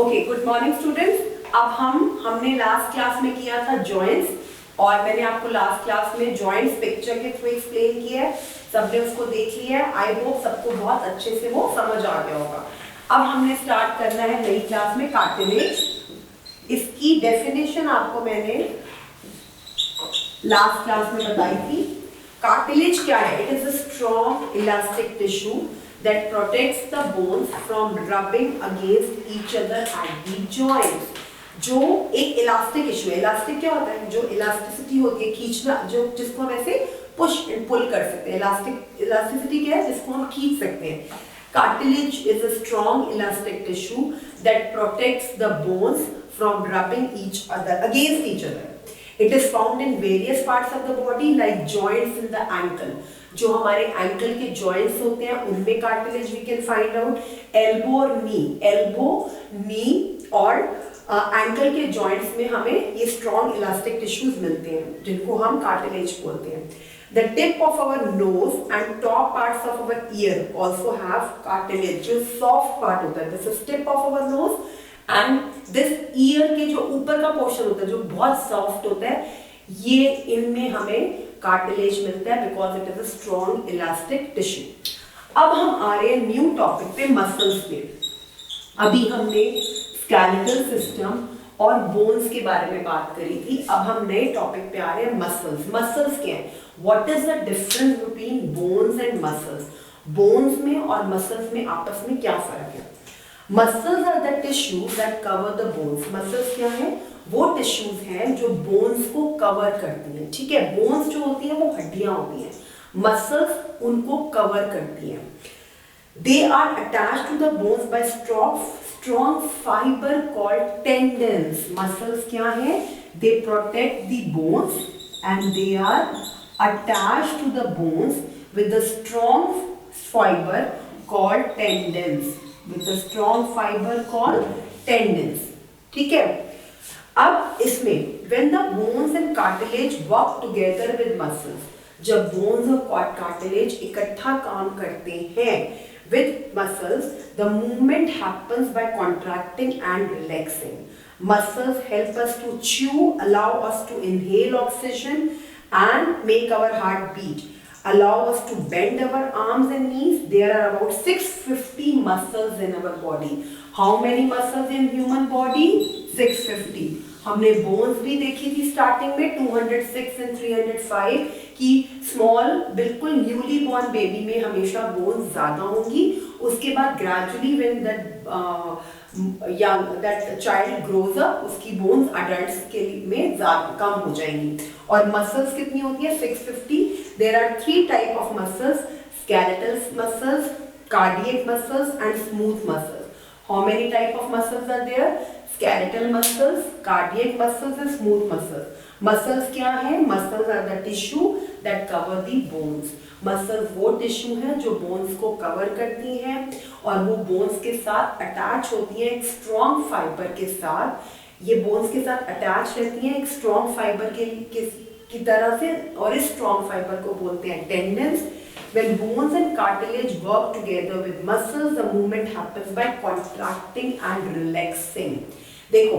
Okay, good morning students. अब हमने last class में किया था जॉइंट्स और मैंने आपको लास्ट क्लास में जॉइंट्स पिक्चर के थ्रू एक्सप्लेन किया है। सबने उसको देख लिया है। आई होप सबको बहुत अच्छे से वो समझ आ गया होगा। अब हमने स्टार्ट करना है नई क्लास में कार्टिलेज। इसकी डेफिनेशन आपको मैंने लास्ट क्लास में बताई थी। कार्टिलेज क्या है? It is a strong elastic tissue that protects the bones from rubbing against each other at the joints। जो एक इलास्टिक टिश्यू है। इलास्टिक क्या होता है? जो इलास्टिसिटी होती है, खींचना, जो जिसको हम ऐसे पुश एंड पुल कर सकते हैं। इलास्टिसिटी क्या है? जिसको हम खींच सकते हैं। Cartilage is a strong elastic tissue that protects the bones from rubbing each other against each other। It is found in various parts of the body like joints in the ankle। जो हमारे ankle के joints होते हैं उनमें cartilage we can find out. Elbow और knee और ankle के joints में हमें ये स्ट्रॉन्ग इलास्टिक टिश्यूज मिलते हैं जिनको हम कार्टिलेज बोलते हैं। The tip of our nose and top parts of our ear also have cartilage। जो soft part होता है, this is tip of our nose and this ear के जो ऊपर का पोर्शन होता है जो बहुत सॉफ्ट होता है, ये इनमें हमें कार्टिलेज मिलता है because it is a strong elastic tissue. अब हम आ रहे हैं न्यू टॉपिक पे, मसल्स पे। अभी हमने स्केलेटल सिस्टम और बोन्स के बारे में बात करी थी। अब हम नए टॉपिक पे आ रहे हैं, मसल्स। मसल्स क्या है? What is the difference between bones and muscles? Bones में और मसल्स में आपस में क्या फर्क है? Muscles are the tissues that cover the bones. Muscles क्या है? वो टिश्यूज हैं जो बोन्स को कवर करती हैं। ठीक है, बोन्स जो होती हैं वो हड्डियां होती हैं, मसल्स उनको कवर करती हैं। They are attached to the bones by strong fibre called tendons. Muscles क्या है? They protect the bones and they are attached to the bones with the strong fibre called tendons. With the strong fibre called tendons. ठीक है, अब इसमें when the bones and cartilage work together with muscles, जब bones और cartilage इकट्ठा काम करते हैं with muscles, the movement happens by contracting and relaxing। Muscles help us to chew, allow us to inhale oxygen and make our heart beat, allow us to bend our arms and knees। There are about 650 muscles in our body। How many muscles in human body? 650। हमने bones भी देखी थी starting में 206 and 305 की small बिल्कुल newly born baby में हमेशा bones ज्यादा होंगी। उसके बाद gradually when that child grows up उसकी बोन्स अडल्ट्स के में ज्यादा कम हो जाएंगी। और मसल्स कितनी होती है? 650। There are 3 type of muscles, skeletal muscles, cardiac muscles and smooth muscles. How many type of muscles are there? Skeletal muscles, cardiac muscles and smooth muscles। Muscles क्या है? Muscles are the tissue that cover the bones। Muscles वो tissue हैं जो bones को cover करती हैं और वो बोन्स के साथ अटैच होती हैं एक स्ट्रॉन्ग फाइबर के साथ। ये बोन्स के साथ अटैच रहती हैं एक स्ट्रॉन्ग फाइबर की तरह से, और इस स्ट्रॉन्ग फाइबर को बोलते हैं tendons. When bones and cartilage work together with muscles, the movement happens by contracting and relaxing। देखो,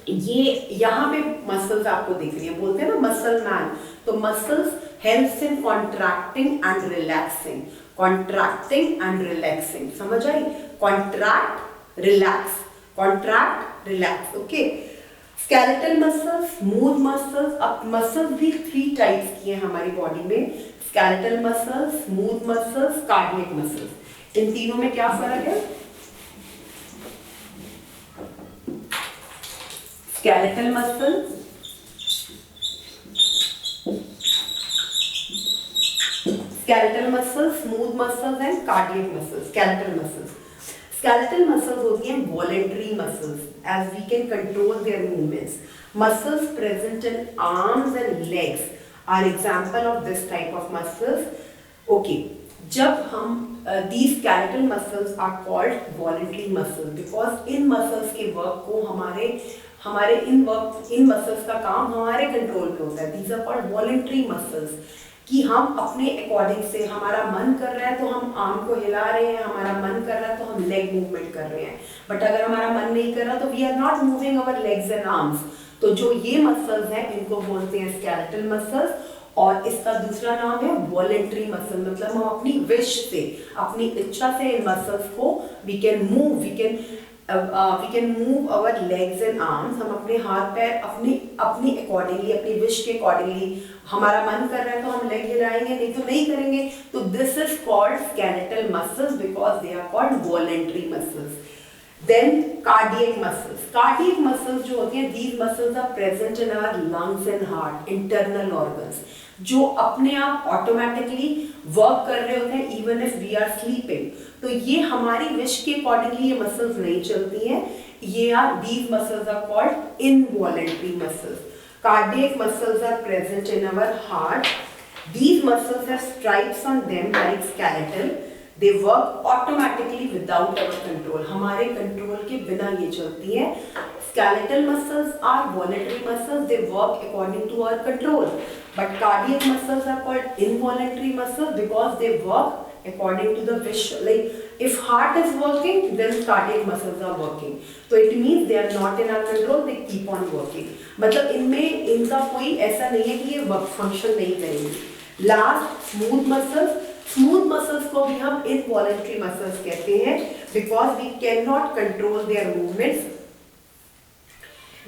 ये यहाँ पे मसल्स आपको दिख रही है, बोलते हैं ना मसल मैन। तो muscles helps in contracting and relaxing. Contracting and relaxing, समझ आई? Contract relax, contract relax. Okay, skeletal muscles, smooth muscles. अब मसल्स भी 3 टाइप्स की हैं हमारी बॉडी में, skeletal muscles, smooth muscles, cardiac muscles. इन तीनों में क्या फर्क है? Skeletal muscle, smooth muscles and cardiac muscles. Skeletal muscles, skeletal muscles होती हैं voluntary muscles as we can control their movements। Muscles present in arms and legs are example of this type of muscles। Okay, जब हम these skeletal muscles are called voluntary muscles because in muscles के work को हमारे इन muscles का काम हमारे control पे होता है। These are called voluntary muscles। कि हम अपने अकॉर्डिंग से, हमारा मन कर रहा है तो हम आर्म को हिला रहे हैं, हमारा मन कर रहा है तो हम लेग मूवमेंट कर रहे हैं, बट अगर हमारा मन नहीं कर रहा तो we are not moving our legs and arms. तो जो ये मसल्स हैं इनको बोलते हैं स्केलेटल मसल्स, और इसका दूसरा नाम है वॉलेंट्री मसल, मतलब हम अपनी विश से, अपनी इच्छा से इन मसल्स को we can move our legs and arms. हम अपने हाथ पैर अपनी अकॉर्डिंगली, अपनी विश के अकॉर्डिंगली, हमारा मन कर रहा है तो हम लेग हिलाएंगे, नहीं तो नहीं करेंगे। तो this is called skeletal muscles because they are called voluntary muscles. Then cardiac muscles, cardiac muscles जो होती हैं, these muscles are present in our lungs and heart, internal organs, जो अपने आप ऑटोमेटिकली वर्क कर रहे होते हैं even if we are sleeping. तो ये हमारी विश के अकॉर्डिंगली ये मसल्स नहीं चलती हैं, ये are these muscles are called involuntary muscles. Cardiac muscles are present in our heart, these muscles have stripes on them like skeletal, they work automatically without our control, हमारे control के बिना ये चलती हैं। skeletal muscles are voluntary muscles, they work according to our control, but cardiac muscles are called involuntary muscles because they work according to the wish, like if heart is working then cardiac muscles are working, so it means they are not in our control, they keep on working, मतलब इनमें इनका कोई ऐसा नहीं है कि ये function नहीं करेंगे। Last smooth muscles, smooth muscles को भी हम इनवॉलेंट्री मसल्स कहते हैं because we can not control their movements.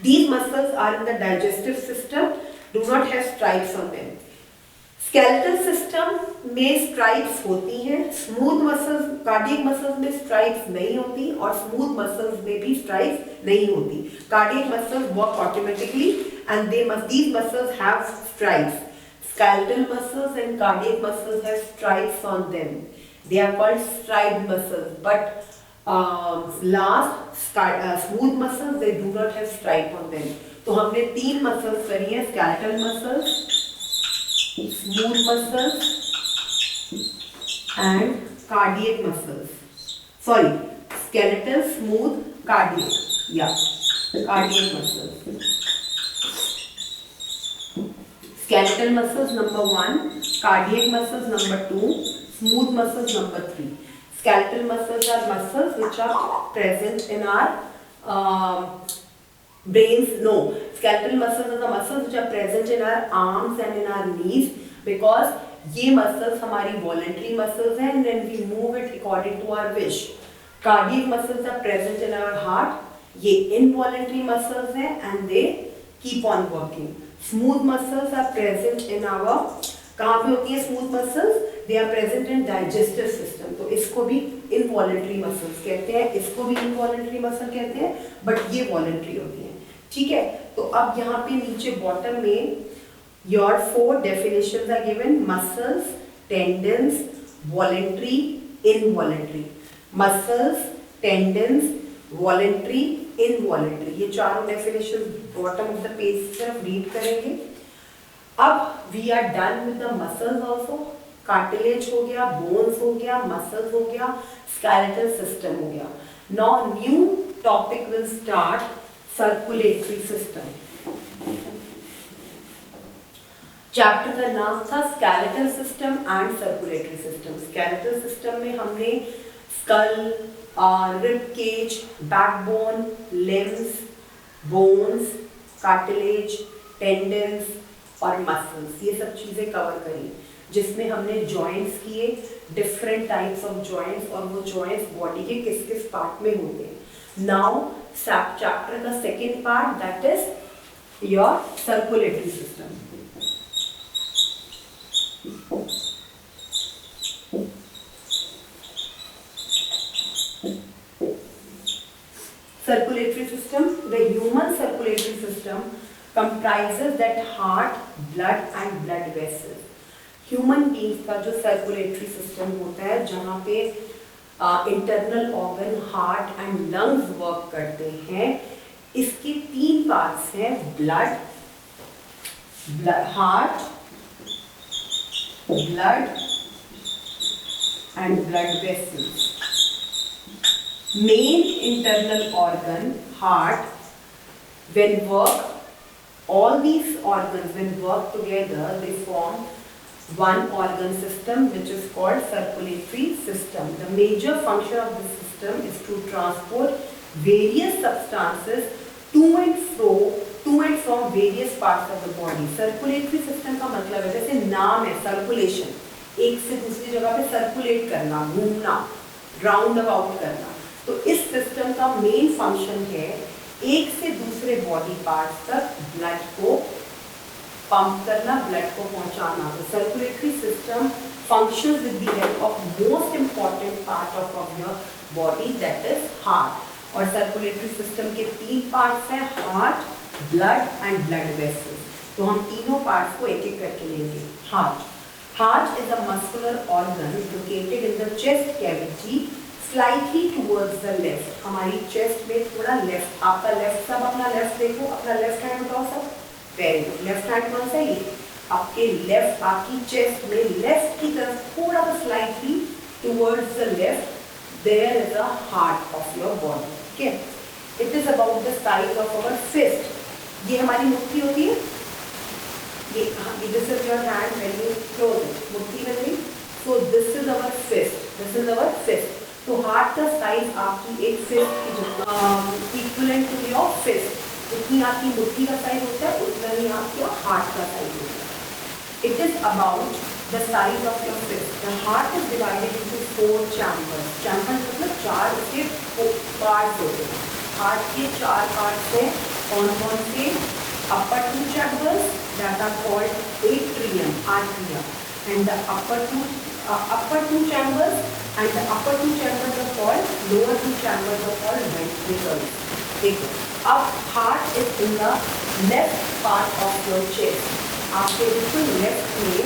These muscles are in the digestive system, do not have stripes on them. Skeletal system में stripes होती हैं, smooth muscles, cardiac muscles में stripes नहीं होती और smooth muscles में भी stripes नहीं होती। Cardiac muscles work automatically and these muscles have stripes. Skeletal muscles and cardiac muscles have stripes on them. They are called striped muscles. But smooth muscles, they do not have stripe on them. तो हमने 3 muscles करी हैं, skeletal muscles, smooth muscles and cardiac muscles. Sorry, skeletal, smooth, cardiac. Yeah, cardiac muscles. Skeletal muscles number 1, cardiac muscles number 2, smooth muscles number 3. Skeletal muscles are muscles which are present in our brains. No, skeletal muscles are the muscles which are present in our arms and in our knees because ये muscles हमारी voluntary muscles हैं and then we move it according to our wish. Cardiac muscles are present in our heart. ये involuntary muscles हैं and they keep on working. Smooth muscles are present in our, कहाँ पे होती है smooth muscles? They are present in digestive system. तो इसको भी involuntary muscles कहते हैं, इसको भी involuntary muscle कहते हैं, but ये voluntary होती हैं, ठीक है? तो अब यहाँ पे नीचे bottom में your 4 definitions are given: muscles, tendons, voluntary, involuntary. Muscles, tendons, voluntary, involuntary, ये चारों definition bottom of the page सिर्फ रीड करेंगे। अब we are done with the muscles also, cartilage हो गया, बोन्स हो गया, मसल्स हो गया, स्केलेटल सिस्टम हो गया। Now new topic will start, circulatory system. Chapter का नाम था skeletal system and circulatory system. Skeletal system में हमने school, rib cage, backbone, limbs, bones, cartilage, tendons और muscles, ये सब चीज़ें कवर करी, जिसमें हमने joints किए, different types of joints, और वो joints body के किस किस part में होते हैं। Now chapter का second part, that is your circulatory system. Circulatory system, the human circulatory system comprises that heart, blood and blood vessels. Human beings का जो circulatory system होता है, जहाँ पे internal organ, heart and lungs work करते हैं, इसके 3 parts हैं: blood, heart, blood and blood vessels. Main internal organ, heart, when work, all these organs when work together, they form one organ system which is called circulatory system. The major function of this system is to transport various substances to and from various parts of the body. Circulatory system का मतलब है, जैसे नाम है circulation, एक से दूसरी जगह पे सर्कुलेट करना, घूमना, राउंड अबाउट करना। तो इस सिस्टम का मेन फंक्शन है एक से दूसरे बॉडी पार्ट तक ब्लड को पंप करना, ब्लड को पहुंचाना। तो circulatory system functions with the help of most important part of your body, that is heart. और सर्कुलेटरी सिस्टम के 3 पार्ट्स हैं, heart, blood and blood vessels. तो हम तीनों पार्ट्स को एक एक करके लेंगे। Heart is a muscular organ located in the chest cavity slightly towards the left. हमारी चेस्ट में थोड़ा लेफ्ट, आपका लेफ्ट, सब अपना लेफ्ट देखो, अपना लेफ्ट हैंड उठाओ सब, वेरी गुड। लेफ्ट हैंड कौन सा है? ये आपके लेफ्ट, आपकी चेस्ट में लेफ्ट की तरफ थोड़ा सा slightly towards the left there is a heart of your body. Okay, it is about the size of our fist. ये हमारी मुट्ठी होती है, ये this is your hand when you close it, मुट्ठी में नहीं। So this is our fist, this is our fist. तो हार्ट का साइज आपकी एक फिस्ट की जितना इक्वलेंट टू योर फिस्ट, जितनी आपकी मुट्ठी का साइज होता है उतना ही आपका हार्ट का साइज होता है। It is about the size of your fist. The heart is divided into 4 chambers. Chambers मतलब 4 इसके पार्ट्स होते हैं। हार्ट के 4 पार्ट्स हैं, कौन-कौन से? upper 2 chambers that are called atrium, atria, and the upper two chambers and the upper 2 chambers are called, lower 2 chambers are called ventricles. देखो, अब heart is in the left part of your chest. आपके बिल्कुल left में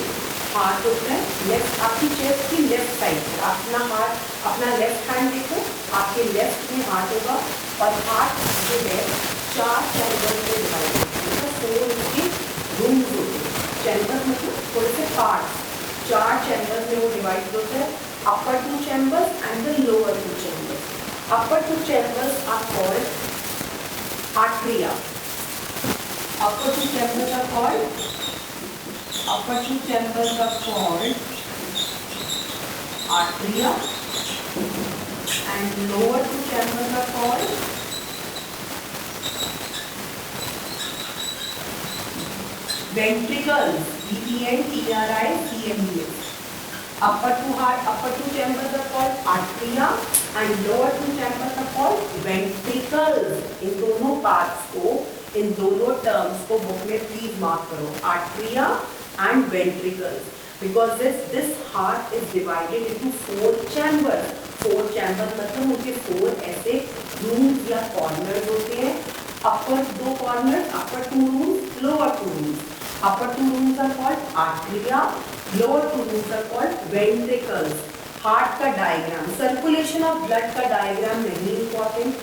heart होता है, left आपकी chest की left side पे। अपना हार्ट, अपना लेफ्ट हैंड देखो, आपके लेफ्ट में हार्ट होगा और हार्ट जो है 4 चैम्बर में डिवाइड होता है। 4 इसके रूम्स होते हैं। चैम्बर मतलब थोड़े से पार्ट, 4 चैम्बर में वो डिवाइड होता है, upper 2 chambers and the lower 2 chambers. Upper 2 chambers are called atria. Upper 2 chambers are called upper 2 chambers are called atria and lower 2 chambers are called ventricles, ventricles. upper 2 chambers are called atria and lower 2 chambers are called ventricles. इन दोनों parts को, इन दोनों terms को book में please mark करो, atria and ventricles, because this heart is divided into 4 chambers. 4 chambers मतलब उनके 4 ऐसे rooms या corners होते हैं। upper 2 corners, upper 2 rooms, lower 2 rooms. upper 2 rooms are called atria, lower 2 rooms are called ventricles. Heart का diagram, circulation of blood का diagram नहीं important,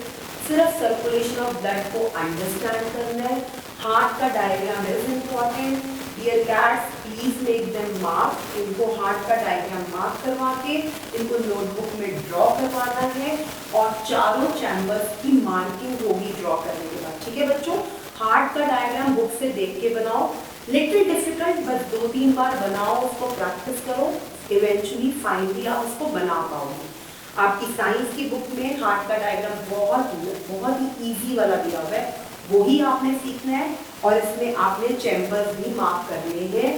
सिर्फ सर्कुलेशन ऑफ ब्लड को अंडरस्टैंड करना है। हार्ट का diagram is important. Dear cats, please make them mark. इनको heart का डायग्राम मार्क करवा के इनको नोटबुक में ड्रॉ करवाना है और चारों चैम्बर्स की मार्किंग होगी ड्रॉ करने के बाद। ठीक है बच्चों, हार्ट का डायग्राम बुक से देख के बनाओ, लिटिल डिफिकल्ट, बस 2-3 बार बनाओ, उसको प्रैक्टिस करो, इवेंचुअली फाइनली आप उसको बना पाओगे। आपकी साइंस की बुक में हार्ट का डायग्राम बहुत ही इजी वाला दिया हुआ है, वही आपने सीखना है और इसमें आपने चैम्बर्स भी मार्क करने हैं,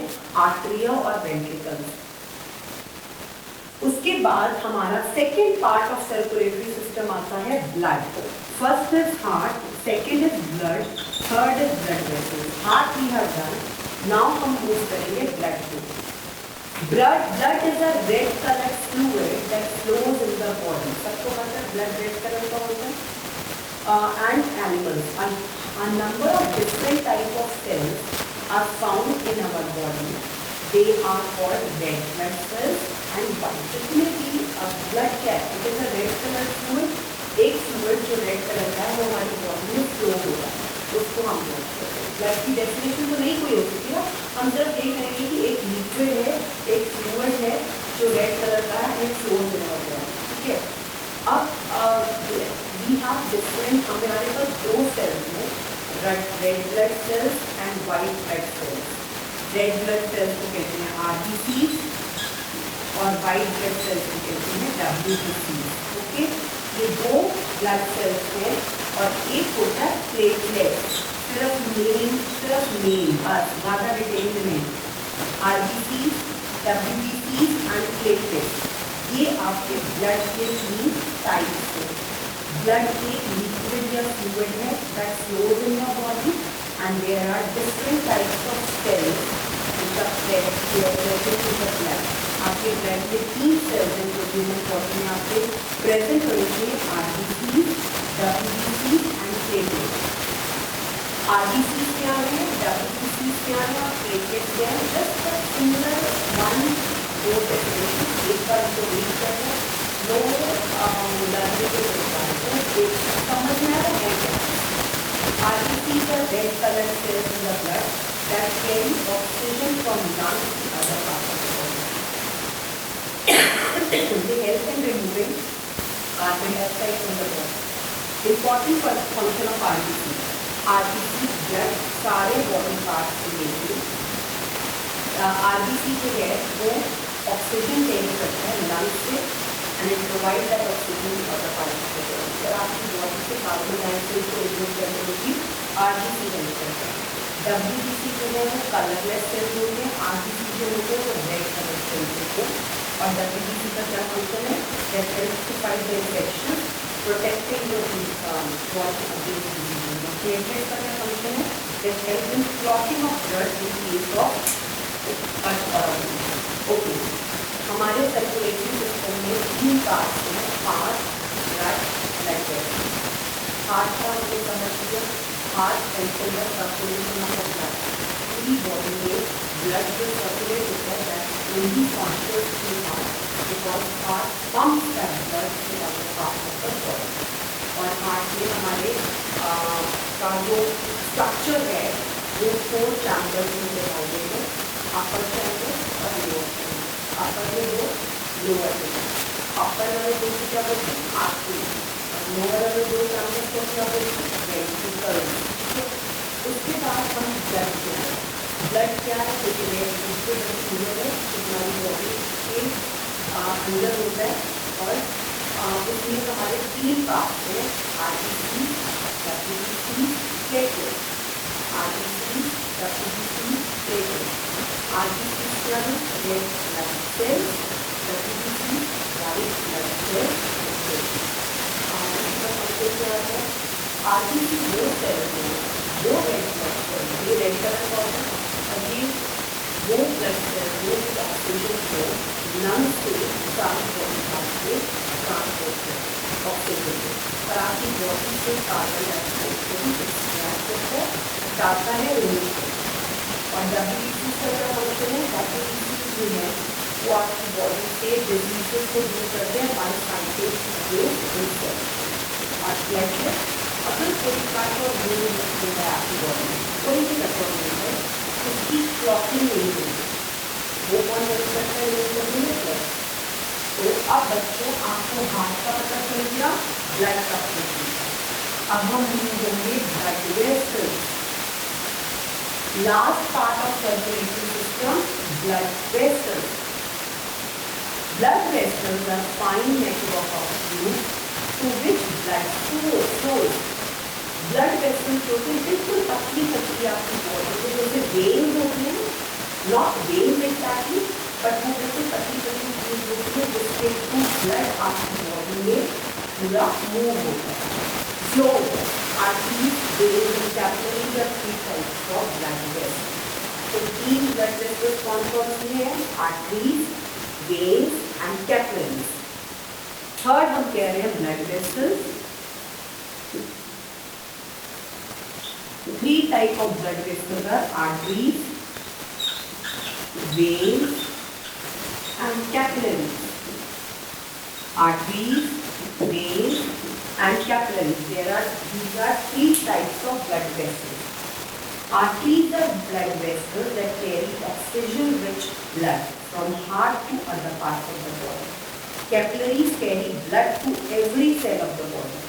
आर्टरिया और वेंट्रिकल्स। उसके बाद हमारा second part of circulatory system आता है blood. First is heart, second is blood, third is blood vessels. Heart we have done, now हम मूव करेंगे ब्लड को। Blood is a red colour fluid that flows in the body. सबको पता है blood red colour का होता है। And animals, a number of different type of cells are found in our body. They are called red blood cells and white. जितने भी blood क्या है, it is a red color fluid. एक fluid जो red color का है वो हमारी body में flow होगा, उसको हम बोलते हैं। ब्लड की डेफिनेशन तो नहीं कोई हो सकती है, हम सिर्फ देख रहे हैं कि एक लिक्विड है, एक फ्लूइड है जो रेड कलर का है, एक फ्लो होने वाला है। ठीक है, अब we have different, हमारे पास 2 सेल्स हैं, red blood cells and white blood cells. Red blood cells को कहते हैं आरबीसी और वाइट ब्लड सेल्स को कहते हैं डब्ल्यूबीसी। ओके, ये दो ब्लड सेल्स हैं और एक होता है प्लेटलेट, सिर्फ मेन बस, ज़्यादा डिटेल में आरबीसी, डब्ल्यूबीसी एंड प्लेटलेट, ये आपके ब्लड के 3 टाइप्स हैं। ब्लड एक लिक्विड या फ्लूइड है that flows in your body and there are different types of cells which are present in the blood. आपके ब्लड में 3 सेल्स हैं जो ह्यूमन बॉडी में आपके प्रेजेंट होने चाहिए, RBC, WBC and platelet. RBC क्या है, डब्ल्यूबीसी क्या है और प्लेटलेट क्या है, जस्ट अ सिंगल वन दो डेफिनेशन एक बार जो रीड करना नो लर्निंग के समझ में आ रहा है क्या। आरबीसी का red colour cells in the blood that carry oxygen from lungs to other parts of the body. They help in removing carbon dioxide from the body. Important function of RBC. RBC blood सारे body parts को लेके RBC जो है वो oxygen carry करता है lungs से and it provide that oxygen to other parts of the body. अगर आपकी बॉडी से कार्बन डाइऑक्साइड को रिमूव करने होगी आरबीसी हेल्प करता है। डब्ल्यूबीसी जो है वो कलरलेस सेल्स होते हैं, आरबीसी जो होते हैं वो रेड कलर सेल्स होते हैं। और डब्ल्यूबीसी का क्या फंक्शन है, that helps to fight the infection, protecting the body against disease. Platelet का क्या फंक्शन है, that helps in clotting of blood in case of cut और ओके। हमारे सर्कुलेटरी सिस्टम में 3 पार्ट्स हैं, heart, blood, blood vessel. Heart का हमने समझ लिया, heart central circulation of blood, पूरी बॉडी में ब्लड जो सर्कुलेट होता है that only conscious to heart because heart pumps that blood to other parts of the body. और हार्ट में हमारे का जो स्ट्रक्चर है वो 4 चैम्बर्स में डिवाइडेड है, अपर चैम्बर और लोअर चैम्बर। अपर में 2, लोअर में 2। अपर वाले 2 को क्या बोलते हैं, आर्टरी, और लोअर वाले 2 चैम्बर्स को क्या बोलते हैं, वेंट्रिकल। उसके बाद हम ब्लड क्या है, ब्लड क्या है, क्योंकि लिक्विड है, हमारी बॉडी के अंदर होता है और उसमें हमारे 3 पार्ट हैं, RBC, WBC, platelet. RBC, WBC, platelet. RBC क्या है, red blood cells, WBC white blood cells. इसका फंक्शन क्या है, आरबीसी वो सेल्स हैं, वो रेड ब्लड सेल्स, ये रेड कलर का होता है, और ये वो ब्लड सेल्स वो ऑक्सीजन को लंग्स से सारी बॉडी पार्ट से ट्रांसपोर्ट करते ऑक्सीजन को, और आपकी बॉडी से कार्बन डाइऑक्साइड को भी एक्सट्रैक्ट करके हटाता है, रिमूव करता है। और डब्ल्यूबीसी का क्या फंक्शन है, डब्ल्यूबीसी जो है वो आपकी बॉडी से डिजीजेस को दूर करते हैं बाय फाइटिंग अगेंस्ट इन्फेक्शन। और प्लेटलेट अगर कोई काट और दूर होता है आपकी बॉडी में, कोई भी कटोर नहीं है, उसकी क्लॉटिंग नहीं होगी, वो कौन हेल्प करता है, नहीं करने में। तो अब बच्चों आपको हार्ट का पता चल गया, ब्लड का पता चल गया। अब हम होंगे blood vessels. Last part of circulatory system, blood vessels. Blood vessels are fine network of tubes through which blood flows। Blood vessels जो कि बिल्कुल पतली पतली आपकी बॉडी में जैसे वेन्स होती है, नॉट वेन्स एग्जैक्टली बट वो बिल्कुल पतली पतली ट्यूब होती है जिसके थ्रू ब्लड आपकी बॉडी में पूरा मूव होता है, फ्लो होता है। Arteries, veins and capillaries are 3 types of blood vessels. तो 3 ब्लड वेसल्स कौन कौन सी हैं, arteries, veins and capillaries. Third हम कह रहे हैं blood vessels. 3 type of blood vessels are arteries, veins and capillaries. Arteries, veins and capillaries. These are 3 types of blood vessels. Arteries are blood vessels that carry oxygen-rich blood from heart to other parts of the body. Capillaries carry blood to every cell of the body.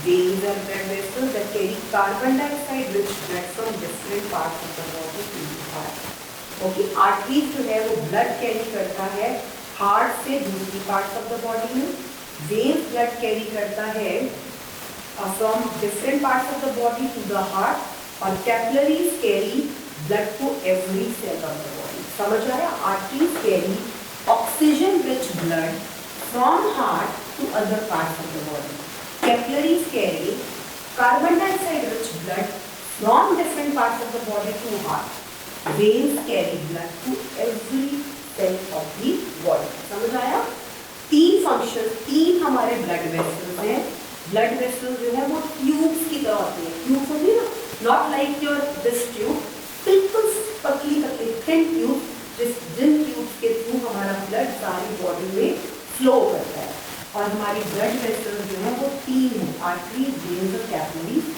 Veins are blood vessels that carry carbon dioxide rich blood from different parts of the body to the heart. Okay, arteries जो है वो blood carry करता है heart से दूसरी parts of the body में, veins blood carry करता है from different parts of the body to the heart, और capillaries carry blood to every cell of the body. समझ आया? Arteries carry oxygen rich blood from heart to other parts of the body, capillaries carry carbon dioxide rich blood from different parts of the body to heart. Veins carry blood to every cell of the body. समझ आया? तीन function, तीन हमारे blood vessels हैं। Blood vessels जो है वो tubes की तरह होती है। ट्यूब्स होती है ना, not like your this tube, बिल्कुल पतली पतली थिन ट्यूब, जिन ट्यूब्स के थ्रू हमारा ब्लड सारी बॉडी में फ्लो करता है। और हमारी ब्लड वेसल्स जो है वो तीन है, आर्टरीज, वेन्स और capillaries.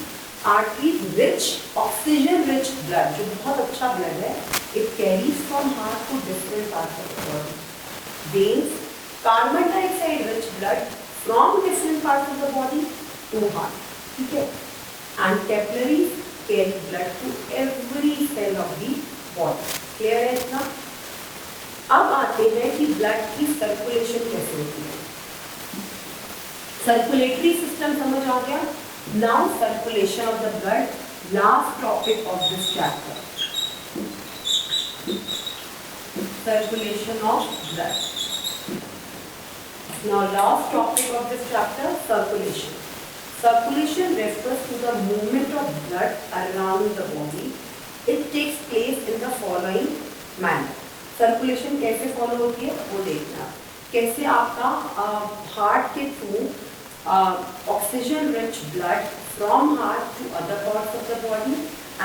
Arteries rich, oxygen rich blood, जो बहुत अच्छा ब्लड है, it carries from heart to different parts of the body. Veins carbon dioxide rich blood from different parts of the body to heart, ठीक है। And capillaries carry blood to every cell of the body. Clear है इतना? अब आते हैं कि blood की circulation कैसे होती है। सर्कुलेटरी सिस्टम समझ आ गया? Now circulation of the blood, last topic of this chapter. Circulation of blood. Now last topic of this chapter, circulation. Circulation refers to the movement of blood around the body. It takes place in the following manner. Circulation कैसे follow होती है वो देखना। कैसे आपका heart के through oxygen rich blood from heart to other parts of the body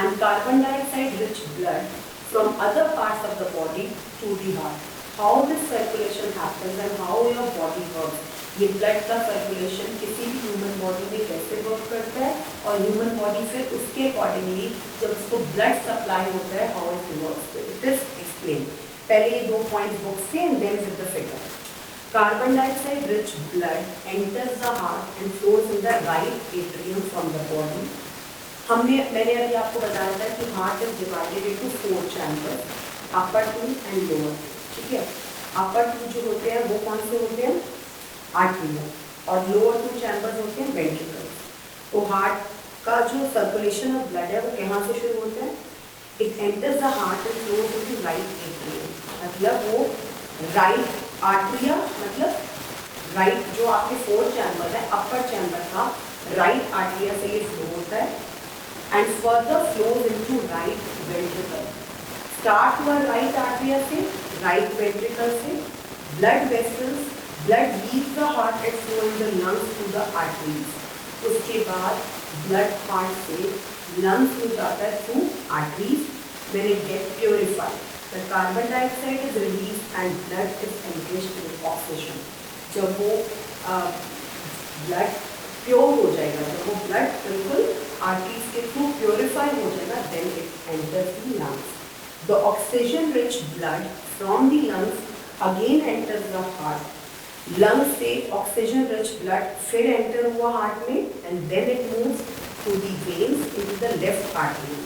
and carbon dioxide rich blood from other parts of the body to the heart. How this circulation happens and how your body works. ये blood का circulation किसी भी human body में कैसे work करता है और human body फिर उसके accordingly जब उसको blood supply होता है how it works. It is explained. पहले ये दो points books के and then with the figure. Carbon dioxide rich blood enters the heart and flows in the right atrium from the body. मैंने अभी आपको बताया था कि heart is divided into 4 chambers, upper two and lower, ठीक है। Upper to जो होते हैं वो कौन से होते हैं? आर्टरियल, और लोअर 2 चैम्बर्स होते हैं वेंट्रिकल्स। तो हार्ट का जो सर्कुलेशन ऑफ ब्लड है वो कहाँ से शुरू होता है? It enters the heart and flows into right atrium, मतलब वो राइट आर्टरिया, मतलब राइट जो आपके 4 चैम्बर है, अपर चैम्बर का राइट आर्टरिया से ये फ्लो होता है and further flows into right ventricle. Start हुआ राइट आर्टरिया से, राइट वेंट्रिकल से, blood vessels, blood leave the heart and flow in the lungs to the arteries. उसके बाद ब्लड हार्ट से लंग्स में जाता है through arteries, then it get purified. The carbon dioxide is released and blood is enriched with oxygen. जब वो blood pure हो जाएगा, जब वो ब्लड बिल्कुल आर्टरीज के थ्रू प्योरीफाई हो जाएगा, then it enters the lungs. The oxygen rich blood from the lungs again enters the heart. Lungs से ऑक्सीजन रिच ब्लड फिर एंटर हुआ हार्ट में and then it moves through the veins into the left artery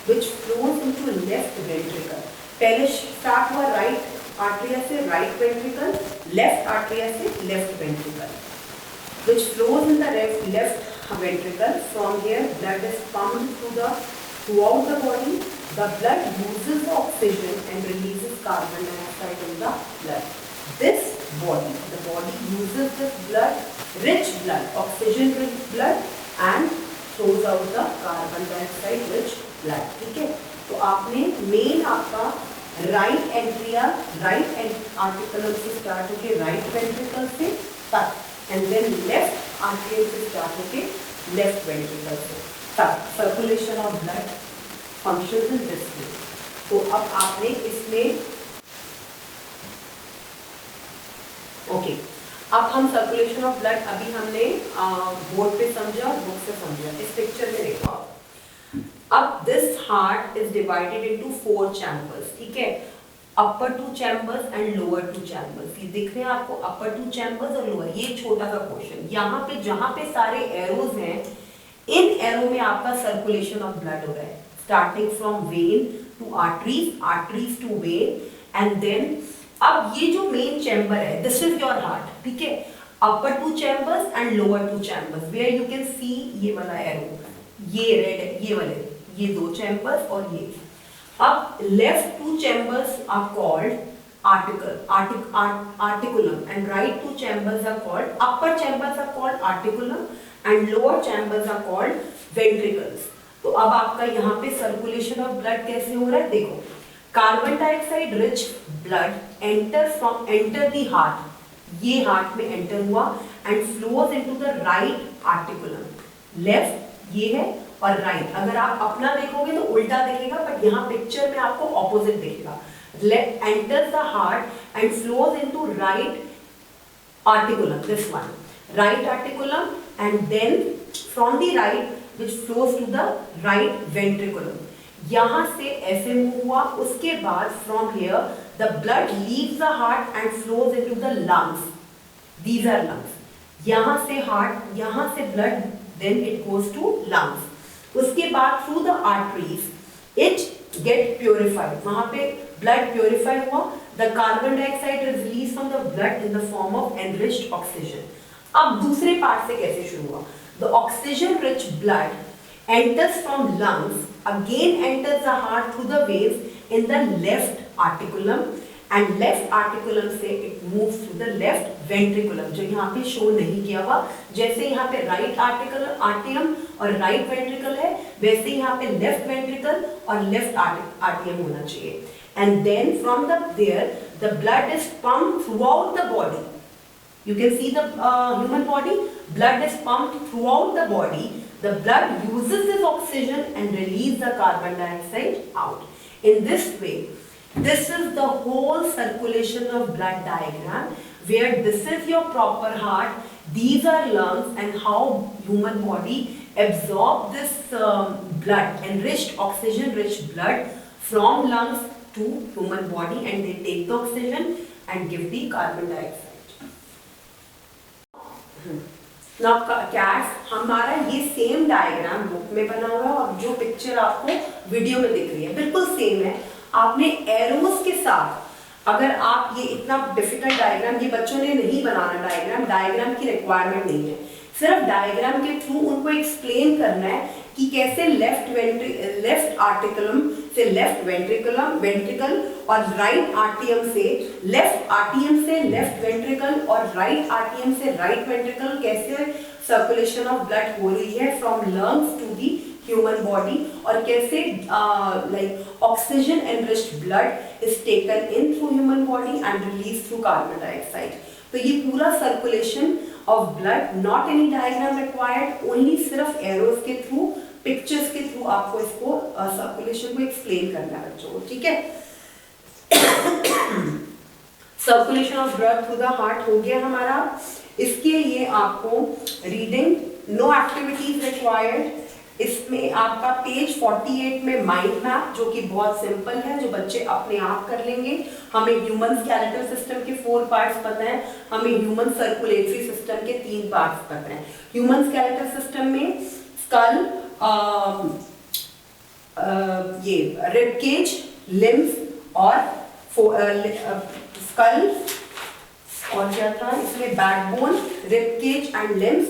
which flows into left ventricle. पहले start हुआ right atria से right ventricle, left आर्टरिया से left ventricle, which flows in the left ventricle. From here, blood is pumped throughout the body. The blood uses the oxygen and releases carbon dioxide in the blood. This body, the body uses this blood, rich blood, oxygen-rich blood, and throws out the carbon dioxide-rich blood. ठीक है? तो आपने main आपका right Entria, right article से start होके right ventricle से तक, and then left article से स्टार्ट होके लेफ्ट वेंट्रिकल से तक circulation of blood functions in this way. तो अब आपने इसमें ओके, अब हम सर्कुलेशन ऑफ ब्लड अभी हमने बोर्ड पे समझा और बुक से समझा। इस पिक्चर में देखो अब this heart is divided into 4 chambers, ठीक है। Upper 2 chambers and lower 2 chambers, ये दिख रहे हैं आपको, अपर 2 चैम्बर्स और लोअर। ये छोटा सा पोर्शन यहाँ पे जहाँ पे सारे एरोज हैं, इन एरो में आपका सर्कुलेशन ऑफ ब्लड हो रहा है, starting from vein to arteries to vein, and then अब ये जो मेन चैम्बर है, दिस इज योर हार्ट, ठीक है, upper two chambers and lower two chambers where you can see ये वाला एरो, ये रेड, ये वाले, ये दो चैम्बर्स और ये। अब left two chambers are called articulum and right two chambers are called, upper chambers are called articulum and lower chambers are called ventricles। तो अब आपका यहाँ पे सर्कुलेशन ऑफ ब्लड कैसे हो रहा है, देखो, carbon dioxide rich blood enter the heart, ये हार्ट में एंटर हुआ and flows into the right atrium, left ये है और राइट, अगर आप अपना देखोगे तो उल्टा दिखेगा, बट यहाँ पिक्चर में आपको ऑपोजिट दिखेगा, enters the heart and flows into right articulum, this one, right articulum, and then from the right which flows to the right ventriculum, यहाँ से ऐसे मूव हुआ, उसके बाद from here the blood leaves the heart and flows into the lungs, these are lungs, यहाँ से heart, यहाँ से blood, then it goes to lungs, उसके बाद through the arteries it get purified, वहाँ पे blood purify हुआ, the carbon dioxide is released from the blood in the form of enriched oxygen। अब दूसरे पार्ट से कैसे शुरू हुआ, the oxygen rich blood enters from lungs, again enters the heart through the veins in the left articulum, and left articulum से it moves to the left ventriculum, जो यहाँ पे शो नहीं किया हुआ, जैसे यहाँ पे राइट आर्टियम और राइट वेंट्रिकल है, वैसे यहाँ पे लेफ्ट वेंट्रिकल और लेफ्ट आर्टियम होना चाहिए, and then from there the blood is pumped throughout the body, you can see the human body, blood is pumped throughout the body, the blood uses this oxygen and release the carbon dioxide out, in this way this is the whole circulation of blood diagram, where this is your proper heart, these are lungs, and how human body absorb this blood, enriched oxygen rich blood from lungs to human body, and they take the oxygen and give the carbon dioxide। Now cats, हमारा ये same diagram book में बना हुआ है और जो picture आपको video में दिख रही है बिल्कुल सेम है। आपने एरोस के साथ, अगर आप ये इतना डिफिकल्ट डायग्राम, ये बच्चों ने नहीं बनाना डायग्राम की रिक्वायरमेट नहीं है, सिर्फ डायग्राम के थ्रू उनको एक्सप्लेन करना है कि कैसे लेफ्ट आर्टिकुलम से लेफ्ट वेंट्रिकल और राइट आर्टियम से लेफ्ट वेंट्रिकल और राइट आर्टियम से राइट वेंट्रिकल कैसे सर्कुलेशन ऑफ ब्लड हो रही है from lungs to the human body, और कैसे like oxygen enriched blood is taken in through human body and released through carbon dioxide। तो ये पूरा circulation of blood, not any diagram required, only सिर्फ arrows के थ्रू, पिक्चर्स के through आपको इसको सर्कुलेशन को एक्सप्लेन करना है बच्चों को, ठीक है। Circulation of blood through the heart हो गया हमारा। इसके लिए आपको रीडिंग, नो एक्टिविटीज रिक्वायर्ड। इसमें आपका पेज 48 में माइंड मैप, जो कि बहुत सिंपल है, जो बच्चे अपने आप कर लेंगे। हमें ह्यूमन स्केलेटल सिस्टम के 4 पार्ट्स पता है, हमें ह्यूमन सर्कुलेटरी सिस्टम के 3 पार्ट्स पता है। ह्यूमन स्केलेटल सिस्टम में स्कल, ये रिब केज, लिम्स और स्कल, और क्या था इसमें, backbone, rib cage and limbs,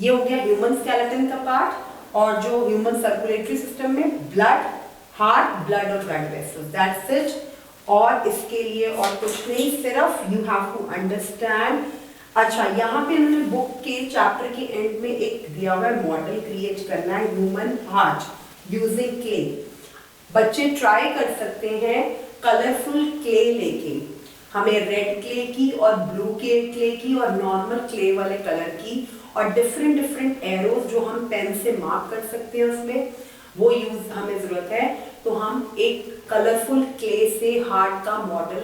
ये हो गया ह्यूमन स्केलेटन का पार्ट। और जो ह्यूमन सर्कुलेटरी सिस्टम में ब्लड, हार्ट, ब्लड और ब्लड वेसल्स, दैट्स इट। और इसके लिए और कुछ नहीं, सिर्फ यू हैव टू अंडरस्टैंड। अच्छा, यहाँ पे इन्होंने बुक के चैप्टर के एंड में एक दिया हुआ मॉडल क्रिएट करना है, ह्यूमन हार्ट यूजिंग क्ले। बच्चे ट्राई कर सकते हैं कलरफुल क्ले लेके, हमें रेड क्ले की और ब्लू क्ले की और नॉर्मल क्ले वाले कलर की, और डिफरेंट एरोज जो हम पेन से मार्क कर सकते हैं उसमें, वो यूज हमें जरूरत है। तो हम एक कलरफुल क्ले से हार्ट का मॉडल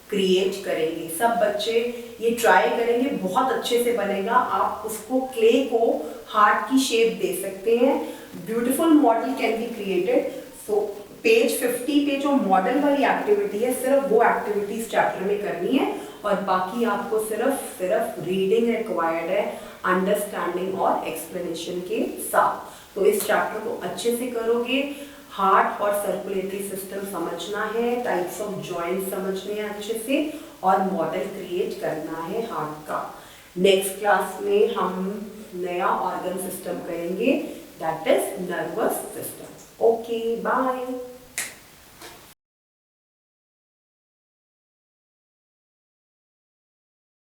क्रिएट करेंगे। सब बच्चे ये ट्राई करेंगे, बहुत अच्छे से बनेगा। आप उसको क्ले को हार्ट की शेप दे सकते हैं, beautiful model can be created. So page 50 पे जो मॉडल वाली एक्टिविटी है, सिर्फ वो एक्टिविटीज चैप्टर में करनी है, और बाकी आपको सिर्फ रीडिंग रिक्वायर्ड है, अंडरस्टैंडिंग और एक्सप्लेनेशन के साथ। तो इस चैप्टर को अच्छे से करोगे, हार्ट और सर्कुलेटरी सिस्टम समझना है, टाइप्स ऑफ जॉइंट समझने हैं अच्छे से, और मॉडल क्रिएट करना है हार्ट का। नेक्स्ट क्लास में हम नया ऑर्गन सिस्टम करेंगे, that is nervous system. Okay, bye.